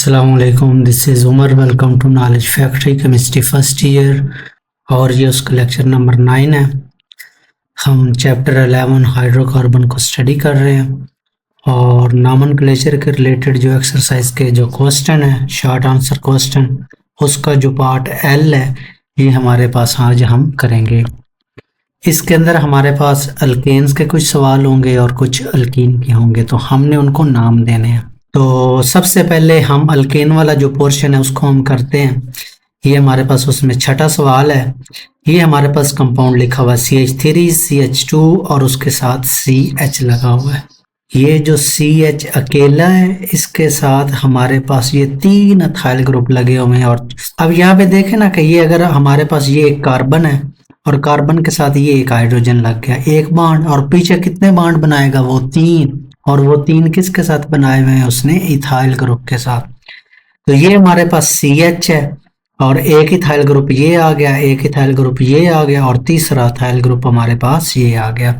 Assalamualaikum, this is Umar. Welcome to Knowledge Factory Chemistry first year और ये उसका lecture number 9 है। हम चैप्टर 11 हाइड्रोकार्बन को स्टडी कर रहे हैं और नॉमेनक्लेचर के रिलेटेड जो एक्सरसाइज के जो क्वेश्चन है, शॉर्ट आंसर क्वेश्चन, उसका जो पार्ट एल है ये हमारे पास आज हम करेंगे। इसके अंदर हमारे पास अल्केन्स के कुछ सवाल होंगे और कुछ अल्कीन के होंगे, तो हमने उनको नाम देने हैं। तो सबसे पहले हम अल्केन वाला जो पोर्शन है उसको हम करते हैं। ये हमारे पास उसमें छठा सवाल है। ये हमारे पास कंपाउंड लिखा हुआ है CH3 CH2 और उसके साथ CH लगा हुआ है। ये जो CH अकेला है, इसके साथ हमारे पास ये 3 एथाइल ग्रुप लगे हुए हैं। और अब यहाँ पे देखें ना कि ये अगर हमारे पास ये एक कार्बन है और कार्बन के साथ ये एक हाइड्रोजन लग गया, एक बॉन्ड, और पीछे कितने बॉन्ड बनाएगा? वो 3, और वो 3 किसके साथ बनाए हुए हैं? उसने इथाइल ग्रुप के साथ। तो ये हमारे पास CH है और एक इथाइल ग्रुप ये आ गया, एक इथाइल ग्रुप ये आ गया और तीसरा इथाइल ग्रुप हमारे पास ये आ गया।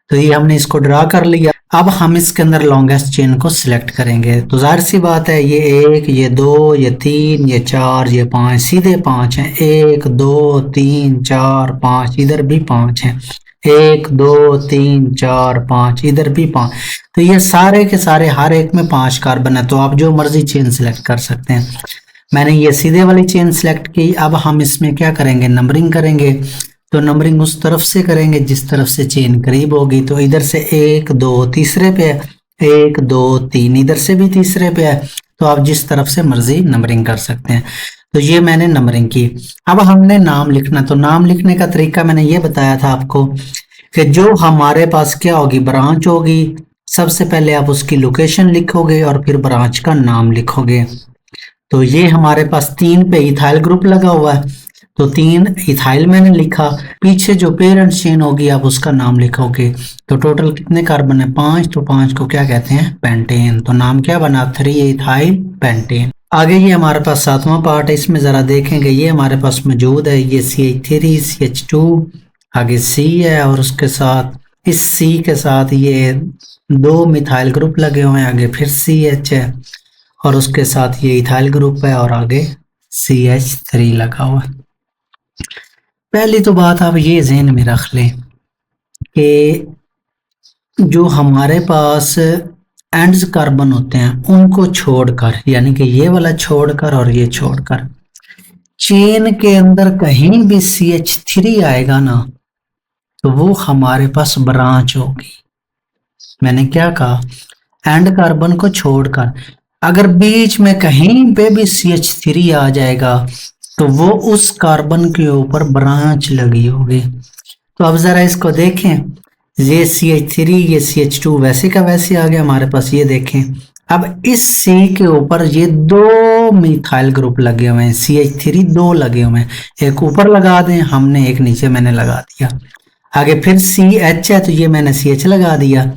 तो ये हमने इसको ड्रा कर लिया। अब हम इसके अंदर लॉन्गेस्ट चेन को सिलेक्ट करेंगे। तो जाहिर सी बात है, ये 1, ये 2, ये 3, ये 4, ये 5, सीधे 5 हैं। 1 2 3 4 5, इधर भी 5 हैं। 1 2 3 4 5, इधर भी 5। तो ये सारे के सारे हर एक में 5 कार्बन है। तो आप जो मर्जी चेन सिलेक्ट कर सकते हैं। मैंने ये सीधे वाली चेन सिलेक्ट की। अब हम इसमें क्या करेंगे? नंबरिंग करेंगे। तो नंबरिंग उस तरफ से करेंगे जिस तरफ से चेन करीब होगी। तो इधर से 1 2 तीसरे पे है, 1 2 3, इधर से भी तीसरे पे है। तो आप जिस तरफ से मर्जी नंबरिंग कर सकते हैं। तो ये मैंने नंबरिंग की। अब हमने नाम लिखना। तो नाम लिखने का तरीका मैंने ये बताया था आपको कि जो हमारे पास क्या होगी, ब्रांच होगी। सबसे पहले आप उसकी लोकेशन लिखोगे और फिर ब्रांच का नाम लिखोगे। तो ये हमारे पास 3 पे इथाइल ग्रुप लगा हुआ है, तो 3 इथाइल मैंने लिखा। पीछे जो पेरेंट चेन होगी आप उसका नाम लिखोगे। तो टोटल कितने कार्बन है? 5। तो 5 को क्या कहते हैं? पेंटेन। तो नाम क्या बना? 3 इथाइल पेंटेन। आगे ये हमारे पास 7वां पार्ट है। इसमें जरा देखेंगे, ये हमारे पास मौजूद है। ये CH3 CH2, आगे C है और उसके साथ इस C के साथ ये 2 मिथाइल ग्रुप लगे हुए हैं। आगे फिर CH है और उसके साथ ये इथाइल ग्रुप है और आगे CH3 लगा हुआ है। पहली तो बात आप ये ज़हन में रख लें कि जो हमारे पास एंड्स कार्बन होते हैं उनको छोड़कर, यानी कि ये वाला छोड़कर और ये छोड़कर, चेन के अंदर कहीं भी CH3 आएगा ना, तो वो हमारे पास ब्रांच होगी। मैंने क्या कहा? एंड कार्बन को छोड़कर अगर बीच में कहीं पे भी CH3 आ जाएगा तो वो उस कार्बन के ऊपर ब्रांच लगी होगी। तो अब जरा इसको देखें, ये CH3 ये CH2 वैसे का वैसे आ गया हमारे पास। ये देखें, अब इस C के ऊपर ये 2 मिथाइल ग्रुप लगे हुए हैं। CH3 2 लगे हुए हैं, एक ऊपर लगा दें हमने, एक नीचे मैंने लगा दिया। आगे फिर CH है तो ये मैंने CH लगा दिया।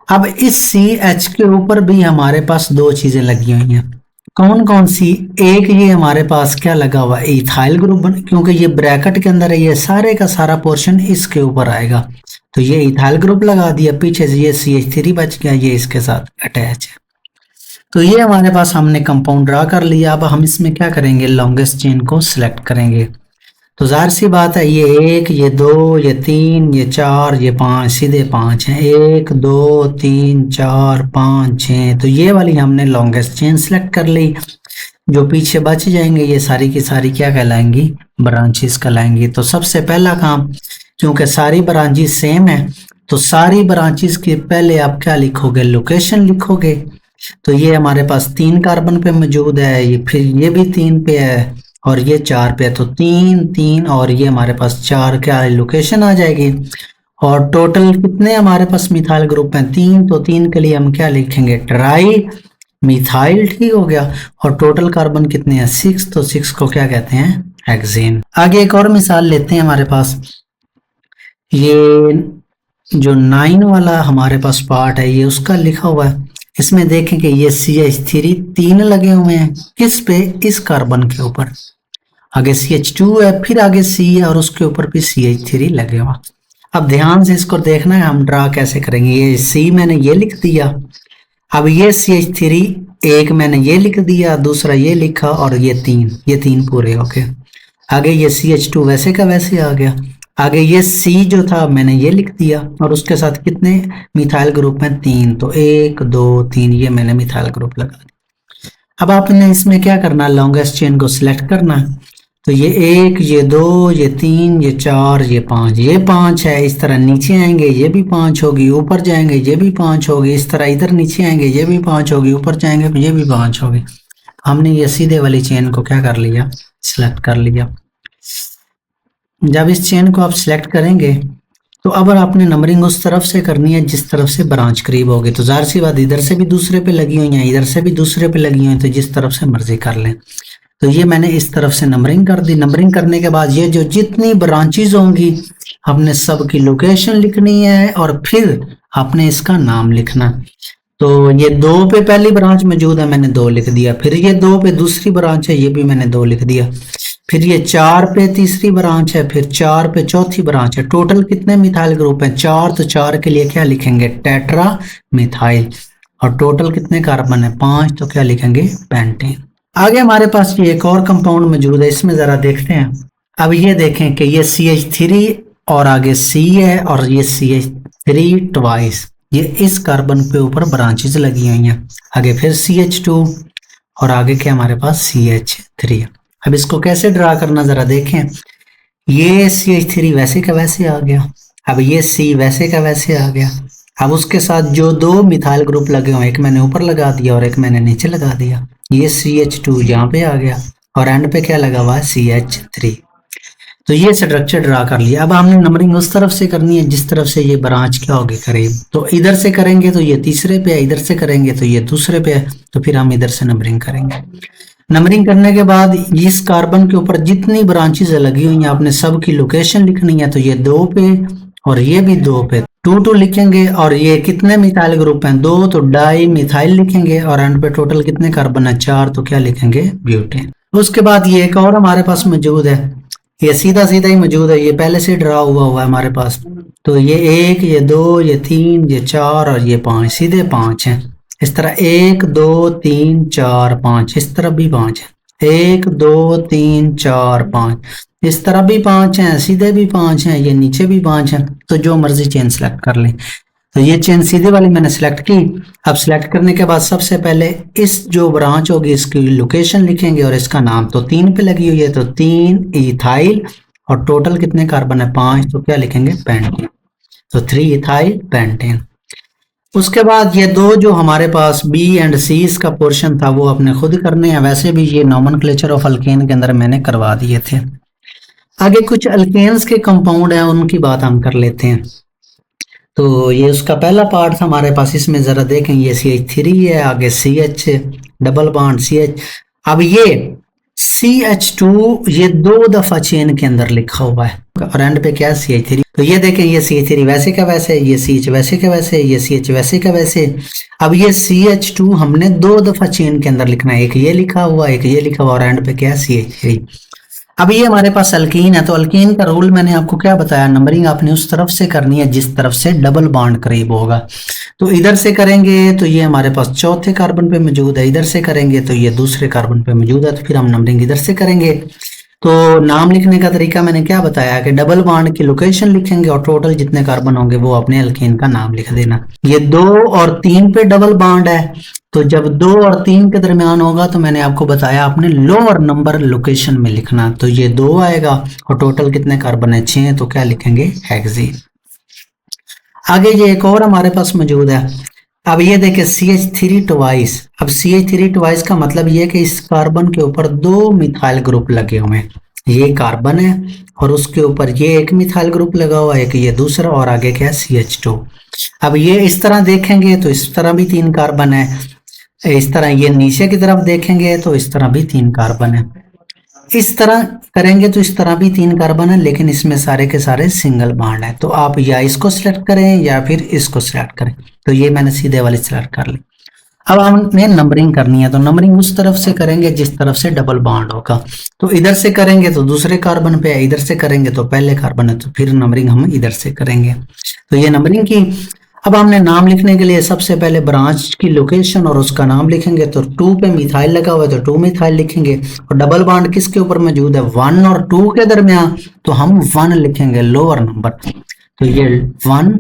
अब इस CH के ऊपर भी हमारे पास 2 चीजें लगी हुई हैं। कौन कौन सी? एक ये हमारे पास क्या लगा हुआ? इथाइल ग्रुप, क्योंकि ये ब्रैकेट के अंदर है, ये सारे का सारा पोर्शन इसके ऊपर आएगा। तो ये इथाइल ग्रुप लगा दिया। पीछे से ये CH3 बच गया, ये इसके साथ अटैच है। तो ये हमारे पास हमने कंपाउंड ड्रा कर लिया। अब हम इसमें क्या करेंगे? लॉन्गेस्ट चेन को सिलेक्ट करेंगे। तो जाहिर सी बात है, ये 1 ये 2 ये 3 ये 4 ये 5, सीधे 5 हैं। 1 2 3 4 5 6। तो ये वाली हमने लॉन्गेस्ट चेन सिलेक्ट कर ली। जो पीछे बच जाएंगे ये सारी की सारी क्या कहलाएंगी? ब्रांचेस कहलाएंगी। तो सबसे पहला काम, क्योंकि सारी ब्रांचेस सेम है, तो सारी ब्रांचेस के पहले आप क्या लिखोगे? लोकेशन लिखोगे। तो ये हमारे पास 3 कार्बन पे मौजूद है, ये फिर ये भी 3 पे है और ये 4 पे है। तो 3 3 और ये हमारे पास 4 क्या लोकेशन आ जाएगी। और टोटल कितने हमारे पास मिथाइल ग्रुप हैं? 3। तो 3 के लिए हम क्या लिखेंगे? Tri methyl. ठीक हो गया। और टोटल कार्बन कितने हैं? 6। तो 6 को क्या कहते हैं? हेक्सेन। आगे एक और मिसाल लेते हैं। हमारे पास ये जो 9 वाला हमारे पास पार्ट है, ये उसका लिखा हुआ है। इसमें देखें कि ये CH3 3 लगे हुए हैं। किस पे? इस कार्बन के ऊपर। आगे CH2 है, फिर आगे C है और उसके ऊपर भी CH3 लगे हुआ। अब ध्यान से इसको देखना है हम ड्रा कैसे करेंगे। ये C मैंने ये लिख दिया। अब ये CH3 एक मैंने ये लिख दिया, दूसरा ये लिखा और ये तीन पूरे हो गए। आगे ये CH2 वैसे का वैसे आ गया। आगे ये C जो था मैंने ये लिख दिया और उसके साथ कितने मिथाइल ग्रुप हैं, 3, तो 1 2 3 ये मैंने मिथाइल ग्रुप लगा दिया। अब आपने इसमें क्या करना, लॉन्गेस्ट चेन को सिलेक्ट करना है। तो ये 1, ये 2, ये 3, ये 4, ये 5, ये 5 है। इस तरह नीचे आएंगे ये भी 5 होगी, ऊपर जाएंगे ये भी 5 होगी, इस तरह इधर नीचे आएंगे ये भी 5 होगी, ऊपर जाएंगे तो ये भी 5 होगी। हमने ये सीधे वाली चेन को क्या कर लिया, सिलेक्ट कर लिया। जब इस चेन को आप सिलेक्ट करेंगे तो अब आपने नंबरिंग उस तरफ से करनी है जिस तरफ से ब्रांच करीब होगी। तो जाहिर सी बात इधर से भी दूसरे पे लगी हुई है, इधर से भी दूसरे पे लगी हुई है, तो जिस तरफ से मर्जी कर लें। तो ये मैंने इस तरफ से नंबरिंग कर दी। नंबरिंग करने के बाद ये जो जितनी ब्रांचेज होंगी आपने सबकी लोकेशन लिखनी है और फिर आपने इसका नाम लिखना। तो ये 2 पे पहली ब्रांच मौजूद है, मैंने 2 लिख दिया। फिर ये 2 पे दूसरी ब्रांच है, ये भी मैंने 2 लिख दिया। फिर ये 4 पे तीसरी ब्रांच है, फिर 4 पे चौथी ब्रांच है। टोटल कितने मिथाइल ग्रुप हैं, 4, तो 4 के लिए क्या लिखेंगे, टेट्रा मिथाइल। और टोटल कितने कार्बन है, 5, तो क्या लिखेंगे, पेंटेन। आगे हमारे पास ये एक और कंपाउंड मौजूद है, इसमें जरा देखते हैं। अब ये देखें कि ये CH3 और आगे C है और ये CH3 ट्वाइस, ये इस कार्बन पे ऊपर ब्रांचेस लगी हुई हैं। आगे फिर CH2 और आगे क्या हमारे पास CH3। अब इसको कैसे ड्रा करना जरा देखें। ये CH3 वैसे का वैसे आ गया, अब ये C वैसे का वैसे आ गया। अब उसके साथ जो 2 मिथाइल ग्रुप लगे हुए, एक मैंने ऊपर लगा दिया और एक मैंने नीचे लगा दिया। ये CH2 यहाँ पे आ गया और एंड पे क्या लगा हुआ है, CH3। तो ये स्ट्रक्चर ड्रा कर लिया। अब हमने नंबरिंग उस तरफ से करनी है जिस तरफ से ये ब्रांच क्या होगी करीब। तो इधर से करेंगे तो ये तीसरे पे है, इधर से करेंगे तो ये दूसरे पे है, तो फिर हम इधर से नंबरिंग करेंगे। नंबरिंग करने के बाद इस कार्बन के ऊपर जितनी ब्रांचेस लगी हुई हैं आपने सबकी लोकेशन लिखनी है। तो ये 2 पे और ये भी 2 पे 2 लिखेंगे। और ये कितने मिथाइल ग्रुप हैं, 2, तो डाई मिथाइल लिखेंगे। और एंड पे टोटल कितने कार्बन है, 4, तो क्या लिखेंगे, ब्यूटेन। उसके बाद ये एक और हमारे पास मौजूद है, ये सीधा सीधा ही मौजूद है, ये पहले से ड्रा हुआ है हमारे पास। तो ये 1, ये 2, ये 3, ये 4 और ये 5, सीधे 5 हैं। इस तरह 1 2 3 4 5, इस तरफ भी 5 है, 1 2 3 4 5, इस तरफ भी 5 हैं, सीधे भी 5 हैं, ये नीचे भी 5 हैं। तो जो मर्जी चेन सेलेक्ट कर लें। तो ये चेन सीधे वाली मैंने सेलेक्ट की। अब सेलेक्ट करने के बाद सबसे पहले इस जो ब्रांच होगी इसकी लोकेशन लिखेंगे और इसका नाम। तो 3 पे लगी हुई है तो 3 इथाइल और टोटल कितने कार्बन है, 5, तो क्या लिखेंगे, पेंटेन। तो 3 इथाइल पेंटेन। उसके बाद ये 2 जो हमारे पास B एंड C का पोर्शन था वो अपने खुद करने हैं। वैसे भी ये नोमेनक्लेचर ऑफ अल्केन के अंदर मैंने करवा दिए थे। आगे कुछ अल्केन्स के कंपाउंड हैं उनकी बात हम कर लेते हैं। तो ये उसका पहला पार्ट था हमारे पास, इसमें जरा देखें ये CH3 है, आगे CH डबल बॉन्ड CH। अब ये CH2 ये 2 दफा चेन के अंदर लिखा हुआ है और एंड पे क्या, CH3। तो ये देखें ये CH3 वैसे का वैसे, ये CH वैसे का वैसे, ये CH वैसे का वैसे। अब ये CH2 हमने 2 दफा चेन के अंदर लिखना है, एक ये लिखा हुआ, एक ये लिखा हुआ और एंड पे क्या, CH3। अब ये हमारे पास अल्कीन है। तो अल्कीन का रूल मैंने आपको क्या बताया, नंबरिंग आपने उस तरफ से करनी है जिस तरफ से डबल बॉन्ड करीब होगा। तो इधर से करेंगे तो ये हमारे पास चौथे कार्बन पे मौजूद है, इधर से करेंगे तो ये दूसरे कार्बन पे मौजूद है, तो फिर हम नंबरिंग इधर से करेंगे। तो नाम लिखने का तरीका मैंने क्या बताया कि डबल बॉन्ड की लोकेशन लिखेंगे और टोटल जितने कार्बन होंगे वो अपने अल्कीन का नाम लिख देना। ये 2 और 3 पे डबल बॉन्ड है, तो जब 2 और 3 के दरमियान होगा तो मैंने आपको बताया आपने लोअर नंबर लोकेशन में लिखना। तो ये 2 आएगा और टोटल कितने कार्बन है, 6, तो क्या लिखेंगे, हेक्सेन। आगे ये एक और हमारे पास मौजूद है। अब ये देखें CH3 ट्वाइस। अब CH3 ट्वाइस का मतलब ये है कि इस कार्बन के ऊपर 2 मिथाइल ग्रुप लगे हुए हैं। ये कार्बन है और उसके ऊपर ये एक मिथाइल ग्रुप लगा हुआ है, एक ये दूसरा और आगे क्या, CH2। अब ये इस तरह देखेंगे तो इस तरह भी 3 कार्बन है, इस तरह ये नीचे की तरफ देखेंगे तो इस तरह भी 3 कार्बन है, इस तरह करेंगे तो इस तरह भी 3 कार्बन है, लेकिन इसमें सारे के सारे सिंगल बॉन्ड है। तो आप या इसको सिलेक्ट करें या फिर इसको सिलेक्ट करें। तो ये मैंने सीधे वाली सिलेक्ट कर ली। अब हमें नंबरिंग करनी है, तो नंबरिंग उस तरफ से करेंगे जिस तरफ से डबल बॉन्ड होगा। तो इधर से करेंगे तो दूसरे कार्बन पे है, इधर से करेंगे तो पहले कार्बन है, तो फिर नंबरिंग हम इधर से करेंगे। तो ये नंबरिंग की। अब हमने नाम लिखने के लिए सबसे पहले ब्रांच की लोकेशन और उसका नाम लिखेंगे। तो 2 पे मिथाइल लगा हुआ है तो 2 मिथाइल लिखेंगे। और डबल बॉन्ड किसके ऊपर मौजूद है, 1 और 2 के दरमियान, तो हम 1 लिखेंगे लोअर नंबर। तो ये 1,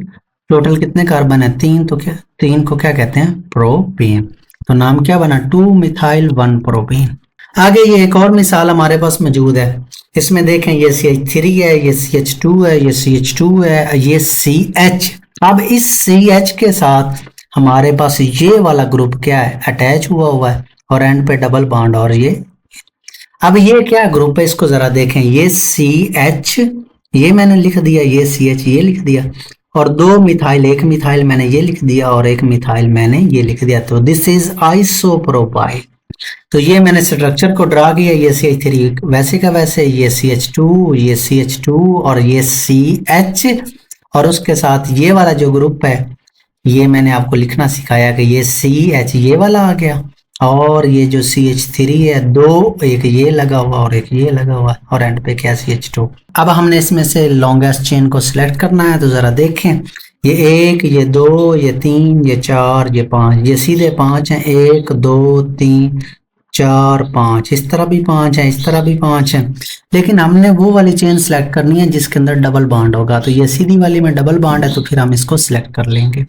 टोटल कितने कार्बन है, 3, तो क्या 3 को क्या कहते हैं, प्रोपेन। तो नाम क्या बना, 2 मिथाइल 1 प्रोपेन। आगे ये एक और मिसाल हमारे पास मौजूद है। इसमें देखें ये CH3 है, ये CH2 है, ये CH2 है, ये CH। अब इस CH के साथ हमारे पास ये वाला ग्रुप क्या है, अटैच हुआ है और एंड पे डबल बॉन्ड। और ये अब ये क्या ग्रुप है, इसको जरा देखें। ये CH ये मैंने लिख दिया, ये CH ये लिख दिया, और 2 मिथाइल, एक मिथाइल मैंने ये लिख दिया और एक मिथाइल मैंने ये लिख दिया। तो दिस इज आइसोप्रोपाइल। तो ये मैंने स्ट्रक्चर को ड्रा किया, ये CH3 वैसे का वैसे, ये CH2, ये CH2 और ये CH, और उसके साथ ये वाला जो ग्रुप है ये मैंने आपको लिखना सिखाया कि ये CH ये वाला आ गया, और ये जो CH3 है 2, एक ये लगा हुआ और एक ये लगा हुआ, और एंड पे क्या CH2। अब हमने इसमें से लॉन्गेस्ट चेन को सिलेक्ट करना है। तो जरा देखें, ये 1, ये 2, ये 3, ये 4, ये 5, ये सीधे 5 हैं, 1 2 3 4 5, इस तरह भी 5 है, इस तरह भी 5 है। लेकिन हमने वो वाली चेन सिलेक्ट करनी है जिसके अंदर डबल बॉन्ड होगा। तो ये सीधी वाली में डबल बॉन्ड है तो फिर हम इसको सिलेक्ट कर लेंगे।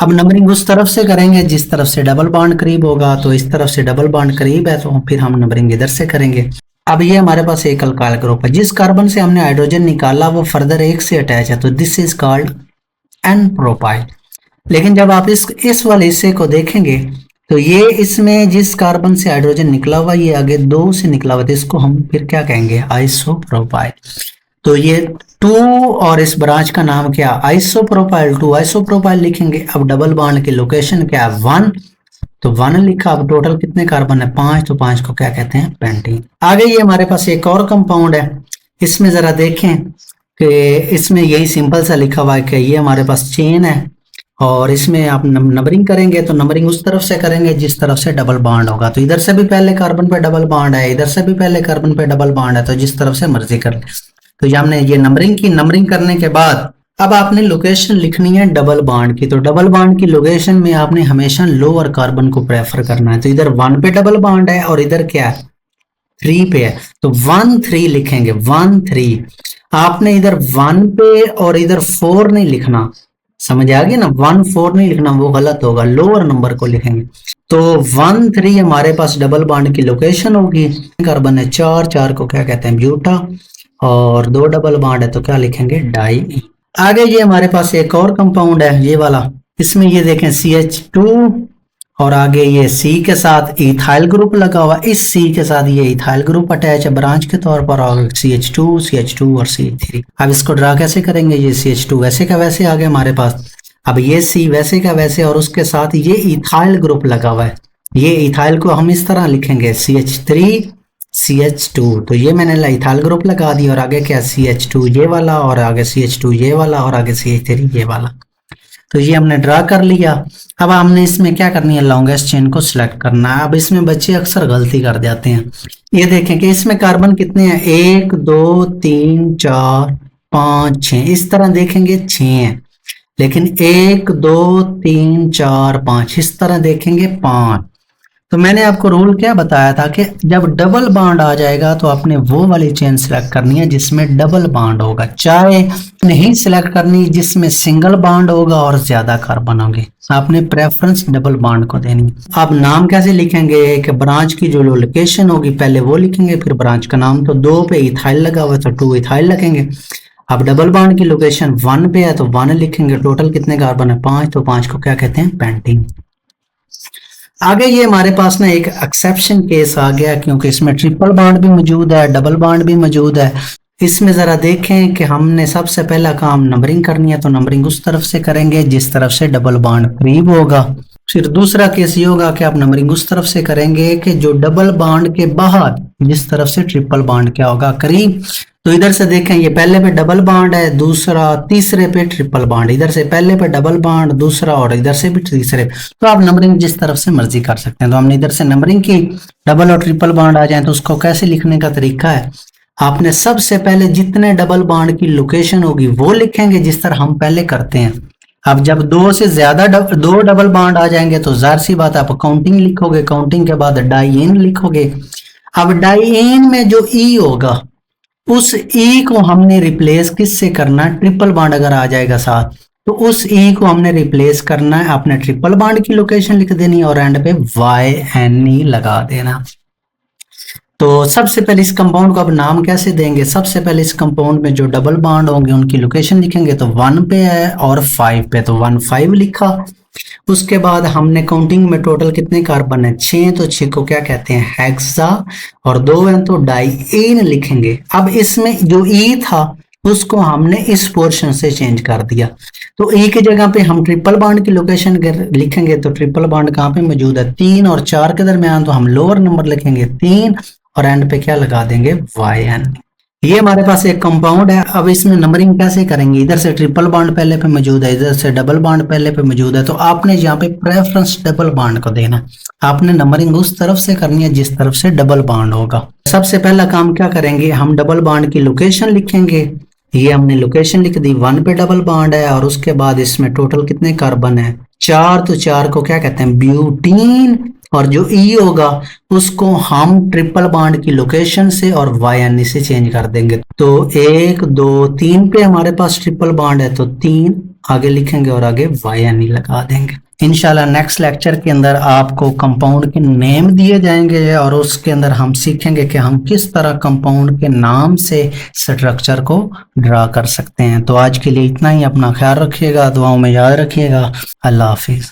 अब नंबरिंग उस तरफ से करेंगे जिस तरफ से डबल बॉन्ड करीब होगा। तो इस तरफ से डबल बॉन्ड करीब है तो फिर हम नंबरिंग इधर से करेंगे। अब ये हमारे पास एक अल्काइल ग्रुप है, जिस कार्बन से हमने हाइड्रोजन निकाला वो फर्दर एक से अटैच है, तो this is called an propyl. लेकिन जब आप इस वाले हिस्से को देखेंगे तो ये इसमें जिस कार्बन से हाइड्रोजन निकला हुआ ये आगे 2 से निकला हुआ, तो इसको हम फिर क्या कहेंगे, आइसोप्रोपाइल। तो ये 2 और इस ब्रांच का नाम क्या, आइसोप्रोपाइल 2, आइसोप्रोपाइल लिखेंगे। अब डबल बॉन्ड की लोकेशन क्या है, 1, तो 1 लिखा। अब टोटल कितने कार्बन है, 5, तो 5 को क्या कहते हैं, पेंटीन। आगे ये हमारे पास एक और कंपाउंड है, इसमें जरा देखें कि इसमें यही सिंपल सा लिखा हुआ है कि ये हमारे पास चेन है, और इसमें आप नंबरिंग करेंगे तो नंबरिंग उस तरफ से करेंगे जिस तरफ से डबल बॉन्ड होगा। तो इधर से भी पहले कार्बन पे डबल बॉन्ड है, इधर से भी पहले कार्बन पे डबल बॉन्ड है, तो जिस तरफ से मर्जी कर ले। तो ये हमने ये नंबरिंग की, नंबरिंग करने के बाद अब आपने लोकेशन लिखनी है डबल बॉन्ड की। तो डबल बॉन्ड की लोकेशन में आपने हमेशा लोअर कार्बन को प्रेफर करना है। तो इधर 1 पे डबल बॉन्ड है और इधर क्या है, 3 पे है, तो 1 3 लिखेंगे, 1 3। आपने इधर 1 पे और इधर 4 नहीं लिखना, समझ आ गया ना, 1 4 नहीं लिखना, वो गलत होगा, लोअर नंबर को लिखेंगे। तो 1 3 हमारे पास डबल बॉन्ड की लोकेशन होगी। कार्बन है 4, 4 को क्या कहते हैं, ब्यूटा, और 2 डबल बॉन्ड है तो क्या लिखेंगे, डाई। आगे ये हमारे पास एक और कंपाउंड है ये वाला, इसमें ये देखें CH2 और आगे ये C के साथ इथाइल ग्रुप लगा हुआ, इस C के साथ ये इथाइल ग्रुप अटैच है ब्रांच के तौर पर, और CH2 CH2 और CH3। अब इसको ड्रा कैसे करेंगे, ये CH2 वैसे का वैसे आ गया हमारे पास। अब ये C वैसे का वैसे, और उसके साथ ये इथाइल ग्रुप लगा हुआ है। ये इथाइल को हम इस तरह लिखेंगे, CH3 CH2। तो ये मैंने इथाइल ग्रुप लगा दिया, और आगे क्या, CH2 ये वाला, और आगे CH2 ये वाला, और आगे CH3 ये वाला। तो ये हमने ड्रा कर लिया। अब हमने इसमें क्या करनी है, लॉन्गेस्ट चेन को सिलेक्ट करना है। अब इसमें बच्चे अक्सर गलती कर जाते हैं। ये देखें कि इसमें कार्बन कितने हैं, 1 2 3 4 5 6, इस तरह देखेंगे 6 हैं, लेकिन 1 2 3 4 5 इस तरह देखेंगे 5। तो मैंने आपको रूल क्या बताया था कि जब डबल बॉन्ड आ जाएगा तो आपने वो वाली चेन सिलेक्ट करनी है जिसमें डबल बॉन्ड होगा, चाहे नहीं सिलेक्ट करनी जिसमें सिंगल बॉन्ड होगा और ज्यादा कार्बन होंगे। आपने प्रेफरेंस डबल बॉन्ड को देनी। अब नाम कैसे लिखेंगे कि ब्रांच की जो लोकेशन होगी पहले वो लिखेंगे, फिर ब्रांच का नाम। तो 2 पे इथाइल लगा हुआ तो 2 इथाइल लिखेंगे। अब डबल बॉन्ड की लोकेशन 1 पे है तो 1 लिखेंगे। टोटल कितने कार्बन है, 5, तो 5 को क्या कहते हैं, पेंटीन। आगे ये हमारे पास ना एक एक्सेप्शन केस आ गया, क्योंकि इसमें ट्रिपल बॉन्ड भी मौजूद है, डबल बॉन्ड भी मौजूद है। इसमें जरा देखें कि हमने सबसे पहला काम नंबरिंग करनी है, तो नंबरिंग उस तरफ से करेंगे जिस तरफ से डबल बॉन्ड करीब होगा। फिर दूसरा केस ये होगा कि आप नंबरिंग उस तरफ से करेंगे कि जो डबल बॉन्ड के बाहर जिस तरफ से ट्रिपल बॉन्ड क्या होगा, करीब। तो इधर से देखें ये पहले पे डबल बॉन्ड है, दूसरा तीसरे पे ट्रिपल बॉन्ड, इधर से पहले पे डबल बॉन्ड दूसरा, और इधर से भी तीसरे। तो आप नंबरिंग जिस तरफ से मर्जी कर सकते हैं। तो हमने इधर से नंबरिंग की, डबल और ट्रिपल बॉन्ड आ जाए तो उसको कैसे लिखने का तरीका है, आपने सबसे पहले जितने डबल बॉन्ड की लोकेशन होगी वो लिखेंगे जिस तरह हम पहले करते हैं। अब जब दो से ज्यादा दो डबल बॉन्ड आ जाएंगे तो जाहिर सी बात आप काउंटिंग लिखोगे, काउंटिंग के बाद डाइएन लिखोगे। अब डाइएन में जो ई होगा उस ई को हमने रिप्लेस किससे करना, ट्रिपल बॉन्ड अगर आ जाएगा साथ तो उस ई को हमने रिप्लेस करना है, आपने ट्रिपल बॉन्ड की लोकेशन लिख देनी और एंड पे YNE लगा देना। तो सबसे पहले इस कंपाउंड को अब नाम कैसे देंगे, सबसे पहले इस कंपाउंड में जो डबल बॉन्ड होंगे उनकी लोकेशन लिखेंगे, तो 1 पे है और 5 पे, तो 1 5 लिखा। उसके बाद हमने काउंटिंग में टोटल कितने कार्बन है, 6, तो 6 को क्या कहते हैं, हेक्सा, और 2 है तो डाइएन लिखेंगे। अब इसमें जो ई था उसको हमने इस पोर्शन से चेंज कर दिया, तो ई की जगह पे हम ट्रिपल बॉन्ड की लोकेशन लिखेंगे, तो ट्रिपल बॉन्ड कहाँ पे मौजूद है, 3 और 4 के दरमियान, तो हम लोअर नंबर लिखेंगे 3 और एंड पे क्या लगा देंगे YN। ये हमारे पास एक कंपाउंड है। अब इसमें नंबरिंग कैसे करेंगे, इधर से ट्रिपल बॉन्ड पहले पे मौजूद है, इधर से डबल बॉन्ड पहले पे मौजूद है, तो आपने यहाँ पे प्रेफरेंस डबल बॉन्ड को देना, आपने नंबरिंग उस तरफ से करनी है जिस तरफ से डबल बॉन्ड होगा। सबसे पहला काम क्या करेंगे, हम डबल बॉन्ड की लोकेशन लिखेंगे, ये हमने लोकेशन लिख दी, 1 पे डबल बॉन्ड है और उसके बाद इसमें टोटल कितने कार्बन है, 4, तो 4 को क्या कहते हैं, ब्यूटीन, और जो ई होगा उसको हम ट्रिपल बॉन्ड की लोकेशन से और YNE से चेंज कर देंगे। तो 1 2 3 पे हमारे पास ट्रिपल बॉन्ड है, तो 3 आगे लिखेंगे और आगे YNE लगा देंगे। इंशाल्लाह नेक्स्ट लेक्चर के अंदर आपको कंपाउंड के नेम दिए जाएंगे और उसके अंदर हम सीखेंगे कि हम किस तरह कंपाउंड के नाम से स्ट्रक्चर को ड्रा कर सकते हैं। तो आज के लिए इतना ही, अपना ख्याल रखिएगा, दुआओं में याद रखिएगा। अल्लाह हाफिज।